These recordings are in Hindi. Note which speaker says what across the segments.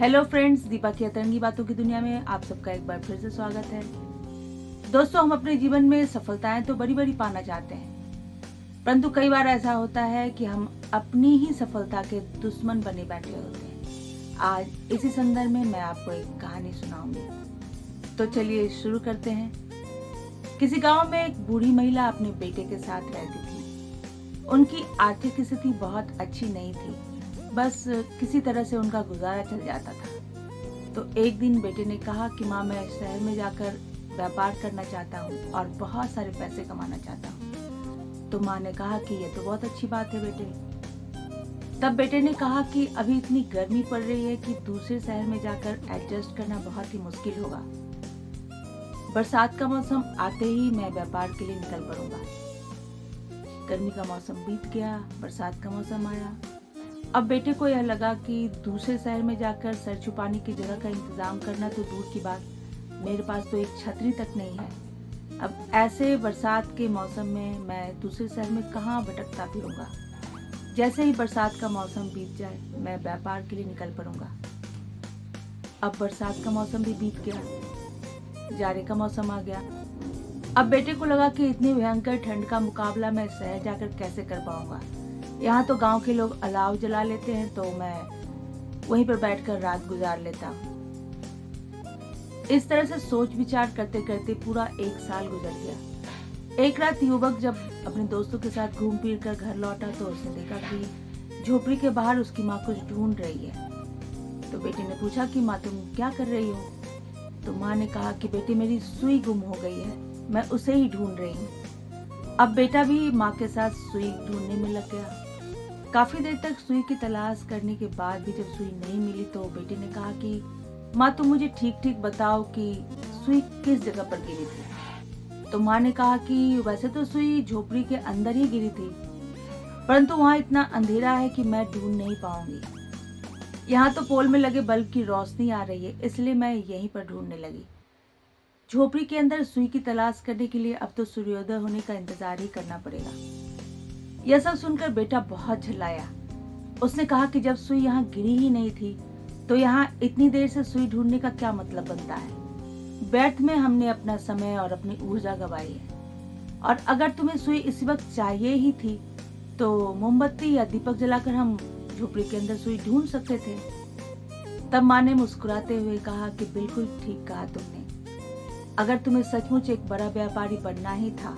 Speaker 1: हेलो फ्रेंड्स, दीपा की अतरंगी बातों की दुनिया में आप सबका एक बार फिर से स्वागत है। दोस्तों, हम अपने जीवन में सफलताएं तो बड़ी बड़ी पाना चाहते हैं, परंतु कई बार ऐसा होता है कि हम अपनी ही सफलता के दुश्मन बने बैठे होते हैं। आज इसी संदर्भ में मैं आपको एक कहानी सुनाऊंगी। तो चलिए शुरू करते हैं। किसी गांव में एक बूढ़ी महिला अपने बेटे के साथ रहती थी। उनकी आर्थिक स्थिति बहुत अच्छी नहीं थी, बस किसी तरह से उनका गुजारा चल जाता था। तो एक दिन बेटे ने कहा कि माँ, मैं शहर में जाकर व्यापार करना चाहता हूँ और बहुत सारे पैसे कमाना चाहता हूँ। तो माँ ने कहा कि ये तो बहुत अच्छी बात है बेटे। तब बेटे ने कहा कि अभी इतनी गर्मी पड़ रही है कि दूसरे शहर में जाकर एडजस्ट करना बहुत ही मुश्किल होगा। बरसात का मौसम आते ही मैं व्यापार के लिए निकल पड़ूंगा। गर्मी का मौसम बीत गया, बरसात का मौसम आया। अब बेटे को यह लगा कि दूसरे शहर में जाकर सर छुपाने की जगह का इंतजाम करना तो दूर की बात, मेरे पास तो एक छतरी तक नहीं है। अब ऐसे बरसात के मौसम में मैं दूसरे शहर में कहाँ भटकता फिरूंगा। जैसे ही बरसात का मौसम बीत जाए, मैं व्यापार के लिए निकल पड़ूंगा। अब बरसात का मौसम भी बीत गया, जाड़े का मौसम आ गया। अब बेटे को लगा कि इतनी भयंकर ठंड का मुकाबला मैं शहर जाकर कैसे कर पाऊंगा। यहाँ तो गांव के लोग अलाव जला लेते हैं, तो मैं वहीं पर बैठकर रात गुजार लेता हूँ। इस तरह से सोच विचार करते करते पूरा एक साल गुजर गया। एक रात युवक जब अपने दोस्तों के साथ घूम फिर कर घर लौटा तो उसने देखा कि झोपड़ी के बाहर उसकी माँ कुछ ढूंढ रही है। तो बेटे ने पूछा कि माँ, तुम क्या कर रही हो? तो माँ ने कहा कि बेटे, मेरी सुई गुम हो गई है, मैं उसे ही ढूंढ रही हूँ। अब बेटा भी माँ के साथ सुई ढूंढने में लग गया। काफी देर तक सुई की तलाश करने के बाद भी जब सुई नहीं मिली तो बेटे ने कहा कि माँ, तुम मुझे ठीक ठीक बताओ कि सुई किस जगह पर गिरी थी। तो माँ ने कहा कि वैसे तो सुई झोपड़ी के अंदर ही गिरी थी, परंतु वहाँ इतना अंधेरा है कि मैं ढूंढ नहीं पाऊंगी। यहाँ तो पोल में लगे बल्ब की रोशनी आ रही है, इसलिए मैं यहीं पर ढूंढने लगी। झोपड़ी के अंदर सुई की तलाश करने के लिए अब तो सूर्योदय होने का इंतजार ही करना पड़ेगा। यह सब सुनकर बेटा बहुत झल्लाया। उसने कहा कि जब सुई यहाँ गिरी ही नहीं थी तो यहाँ इतनी देर से सुई ढूंढने का क्या मतलब बनता है। व्यर्थ में हमने अपना समय और अपनी ऊर्जा गंवाई है। और अगर तुम्हें सुई इसी वक्त चाहिए ही थी तो मोमबत्ती या दीपक जलाकर हम झोपड़ी के अंदर सुई ढूंढ सकते थे। तब माँ ने मुस्कुराते हुए कहा कि बिल्कुल ठीक कहा तुमने। अगर तुम्हें सचमुच एक बड़ा व्यापारी बनना ही था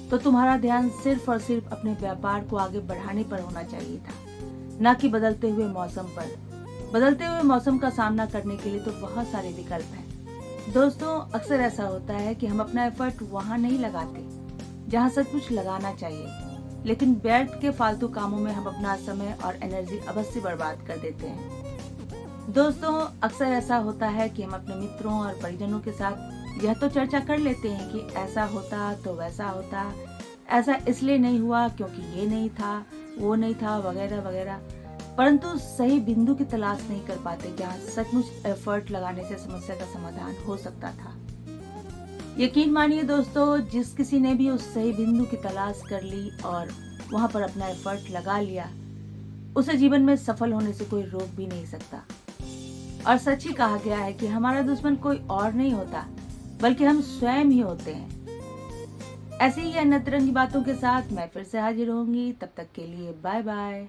Speaker 1: तो तुम्हारा ध्यान सिर्फ और सिर्फ अपने व्यापार को आगे बढ़ाने पर होना चाहिए था, न कि बदलते हुए मौसम पर। बदलते हुए मौसम का सामना करने के लिए तो बहुत सारे विकल्प हैं। दोस्तों, अक्सर ऐसा होता है कि हम अपना एफर्ट वहां नहीं लगाते जहां सब कुछ लगाना चाहिए, लेकिन व्यर्थ के फालतू कामों में हम अपना समय और एनर्जी अवश्य बर्बाद कर देते हैं। दोस्तों, अक्सर ऐसा होता है कि हम अपने मित्रों और परिजनों के साथ यह तो चर्चा कर लेते हैं कि ऐसा होता तो वैसा होता, ऐसा इसलिए नहीं हुआ क्योंकि ये नहीं था, वो नहीं था, वगैरह वगैरह, परंतु सही बिंदु की तलाश नहीं कर पाते जहाँ सचमुच एफर्ट लगाने से समस्या का समाधान हो सकता था। यकीन मानिए दोस्तों, जिस किसी ने भी उस सही बिंदु की तलाश कर ली और वहां पर अपना एफर्ट लगा लिया, उसे जीवन में सफल होने से कोई रोक भी नहीं सकता। और सच ही कहा गया है कि हमारा दुश्मन कोई और नहीं होता बल्कि हम स्वयं ही होते हैं। ऐसे ही अन्य तरंगी बातों के साथ मैं फिर से हाजिर होंगी। तब तक के लिए बाय बाय।